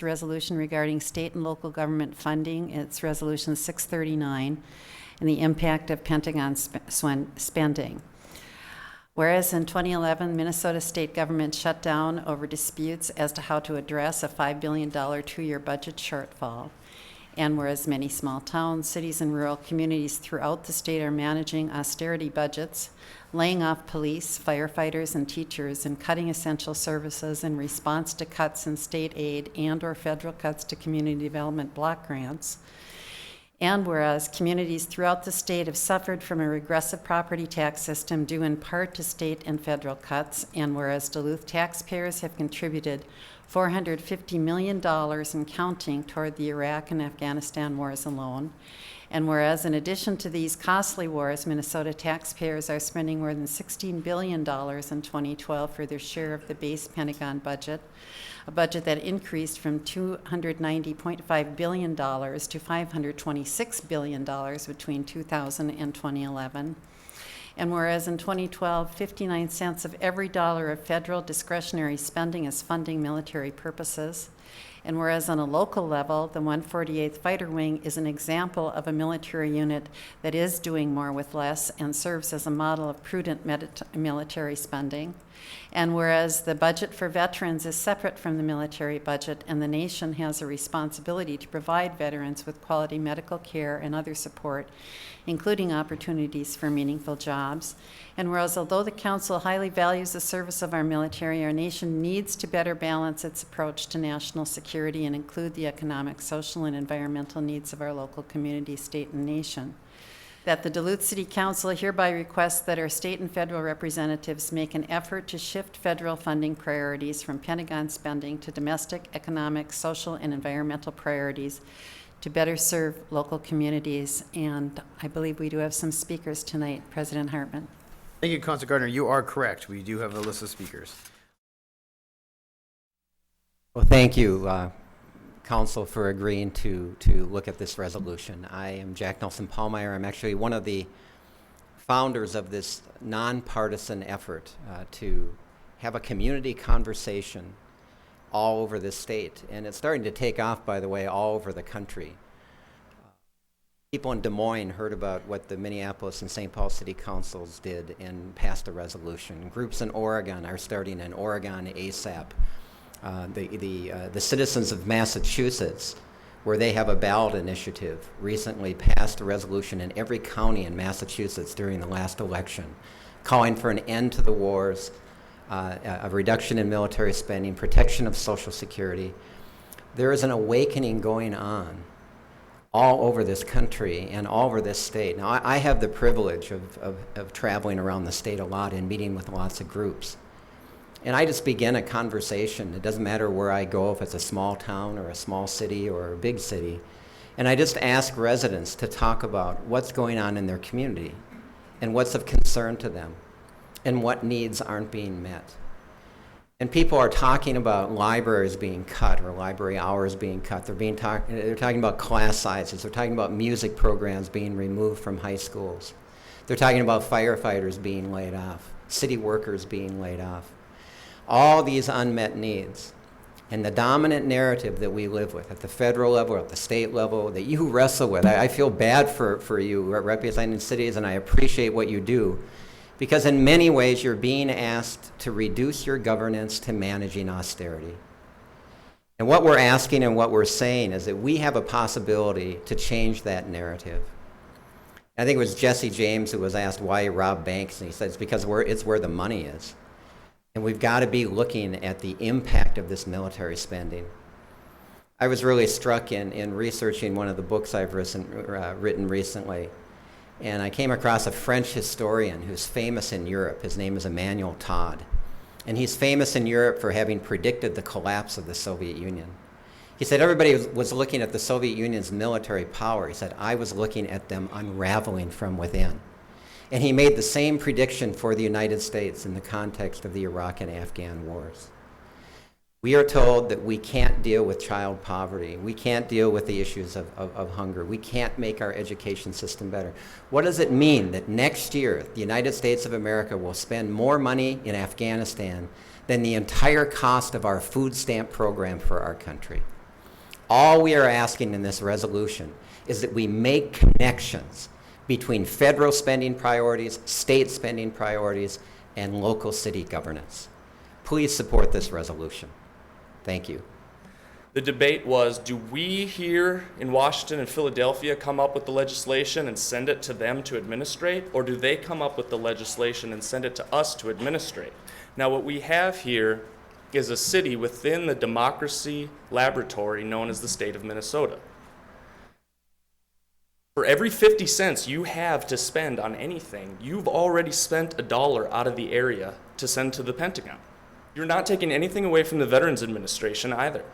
It's a resolution regarding state and local government funding. It's Resolution 639, and the impact of Pentagon spending. Whereas in 2011, Minnesota state government shut down over disputes as to how to address a $5 billion two-year budget shortfall. And whereas many small towns, cities, and rural communities throughout the state are managing austerity budgets, laying off police, firefighters, and teachers, and cutting essential services in response to cuts in state aid and/or federal cuts to community development block grants. And whereas communities throughout the state have suffered from a regressive property tax system due in part to state and federal cuts, and whereas Duluth taxpayers have contributed $450 million and counting toward the Iraq and Afghanistan wars alone, and whereas in addition to these costly wars, Minnesota taxpayers are spending more than $16 billion in 2012 for their share of the base Pentagon budget, a budget that increased from $290.5 billion to $526 billion between 2000 and 2011. And whereas in 2012, 59 cents of every dollar of federal discretionary spending is funding military purposes, and whereas on a local level, the 148th Fighter Wing is an example of a military unit that is doing more with less and serves as a model of prudent military spending, and whereas the budget for veterans is separate from the military budget and the nation has a responsibility to provide veterans with quality medical care and other support, including opportunities for meaningful jobs. And whereas although the Council highly values the service of our military, our nation needs to better balance its approach to national security and include the economic, social, and environmental needs of our local community, state, and nation. That the Duluth City Council hereby requests that our state and federal representatives make an effort to shift federal funding priorities from Pentagon spending to domestic, economic, social, and environmental priorities to better serve local communities. And I believe we do have some speakers tonight. President Hartman. Thank you, Councilor Gardner. You are correct. We do have a list of speakers. Well, thank you, Council, for agreeing to look at this resolution. I am Jack Nelson Pallmeyer. I'm actually one of the founders of this nonpartisan effort to have a community conversation all over the state. And it's starting to take off, by the way, all over the country. People in Des Moines heard about what the Minneapolis and St. Paul City Councils did and passed a resolution. Groups in Oregon are starting in Oregon ASAP. The citizens of Massachusetts, where they have a ballot initiative, recently passed a resolution in every county in Massachusetts during the last election, calling for an end to the wars, a reduction in military spending, protection of Social Security. There is an awakening going on all over this country and all over this state. Now, I have the privilege of traveling around the state a lot and meeting with lots of groups. And I just begin a conversation. It doesn't matter where I go, if it's a small town or a small city or a big city. And I just ask residents to talk about what's going on in their community and what's of concern to them and what needs aren't being met. And people are talking about libraries being cut or library hours being cut. They're talking about class sizes. They're talking about music programs being removed from high schools. They're talking about firefighters being laid off, city workers being laid off. All these unmet needs. And the dominant narrative that we live with at the federal level, at the state level, that you wrestle with. I feel bad for you representing cities, and I appreciate what you do. Because in many ways, you're being asked to reduce your governance to managing austerity. And what we're asking and what we're saying is that we have a possibility to change that narrative. I think it was Jesse James who was asked why rob banks, and he said it's because it's where the money is. And we've got to be looking at the impact of this military spending. I was really struck in researching one of the books I've written recently. And I came across a French historian who's famous in Europe. His name is Emmanuel Todd. And he's famous in Europe for having predicted the collapse of the Soviet Union. He said everybody was looking at the Soviet Union's military power. He said, I was looking at them unraveling from within. And he made the same prediction for the United States in the context of the Iraq and Afghan wars. We are told that we can't deal with child poverty. We can't deal with the issues of hunger. We can't make our education system better. What does it mean that next year the United States of America will spend more money in Afghanistan than the entire cost of our food stamp program for our country? All we are asking in this resolution is that we make connections between federal spending priorities, state spending priorities, and local city governance. Please support this resolution. Thank you. The debate was, do we here in Washington and Philadelphia come up with the legislation and send it to them to administrate, or do they come up with the legislation and send it to us to administrate? Now, what we have here is a city within the democracy laboratory known as the state of Minnesota. For every 50 cents you have to spend on anything, you've already spent $1 out of the area to send to the Pentagon. You're not taking anything away from the Veterans Administration either,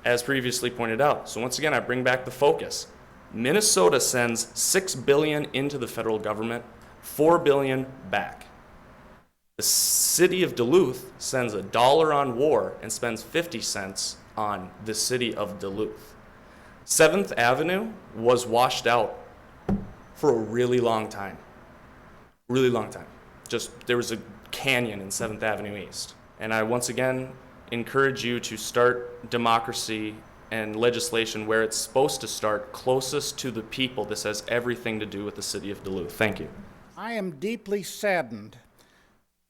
as previously pointed out. So once again, I bring back the focus. Minnesota sends $6 billion into the federal government, $4 billion back. The city of Duluth sends $1 on war and spends 50 cents on the city of Duluth. 7th Avenue was washed out for a really long time. Really long time. Just, there was a canyon in 7th Avenue East. And I once again encourage you to start democracy and legislation where it's supposed to start, closest to the people. This has everything to do with the city of Duluth. Thank you. I am deeply saddened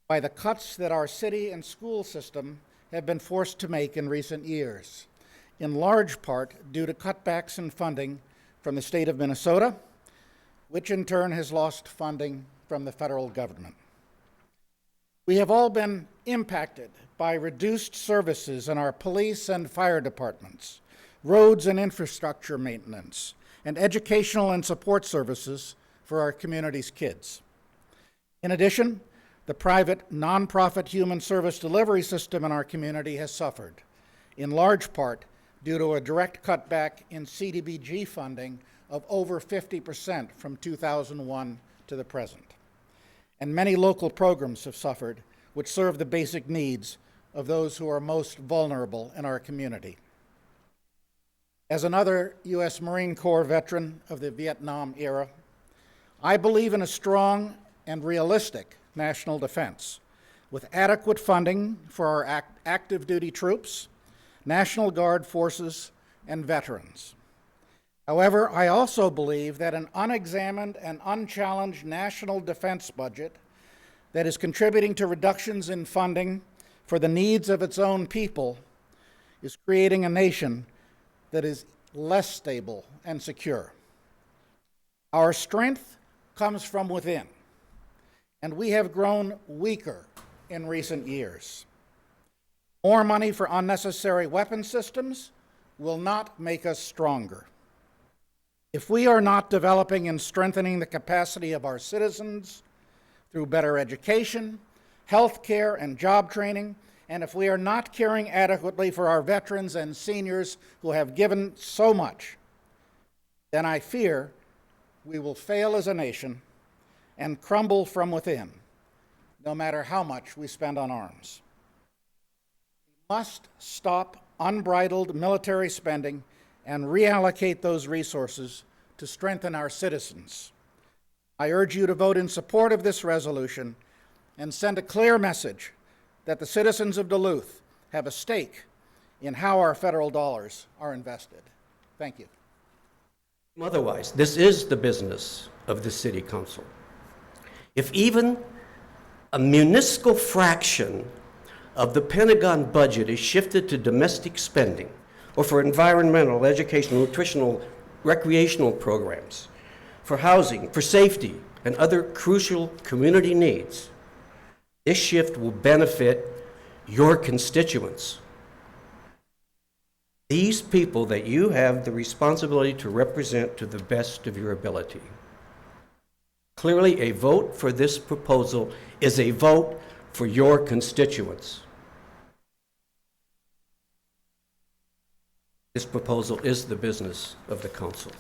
by the cuts that our city and school system have been forced to make in recent years, in large part due to cutbacks in funding from the state of Minnesota, which in turn has lost funding from the federal government. We have all been impacted by reduced services in our police and fire departments, roads and infrastructure maintenance, and educational and support services for our community's kids. In addition, the private nonprofit human service delivery system in our community has suffered, in large part due to a direct cutback in CDBG funding of over 50% from 2001 to the present. And many local programs have suffered, which serve the basic needs of those who are most vulnerable in our community. As another U.S. Marine Corps veteran of the Vietnam era, I believe in a strong and realistic national defense with adequate funding for our active duty troops, National Guard forces, and veterans. However, I also believe that an unexamined and unchallenged national defense budget that is contributing to reductions in funding for the needs of its own people is creating a nation that is less stable and secure. Our strength comes from within, and we have grown weaker in recent years. More money for unnecessary weapon systems will not make us stronger. If we are not developing and strengthening the capacity of our citizens through better education, health care, and job training, and if we are not caring adequately for our veterans and seniors who have given so much, then I fear we will fail as a nation and crumble from within, no matter how much we spend on arms. We must stop unbridled military spending and reallocate those resources to strengthen our citizens. I urge you to vote in support of this resolution and send a clear message that the citizens of Duluth have a stake in how our federal dollars are invested. Thank you. Otherwise, this is the business of the City Council. If even a minuscule fraction of the Pentagon budget is shifted to domestic spending or for environmental, educational, nutritional, recreational programs, for housing, for safety, and other crucial community needs, this shift will benefit your constituents. These people that you have the responsibility to represent to the best of your ability. Clearly, a vote for this proposal is a vote for your constituents. This proposal is the business of the council.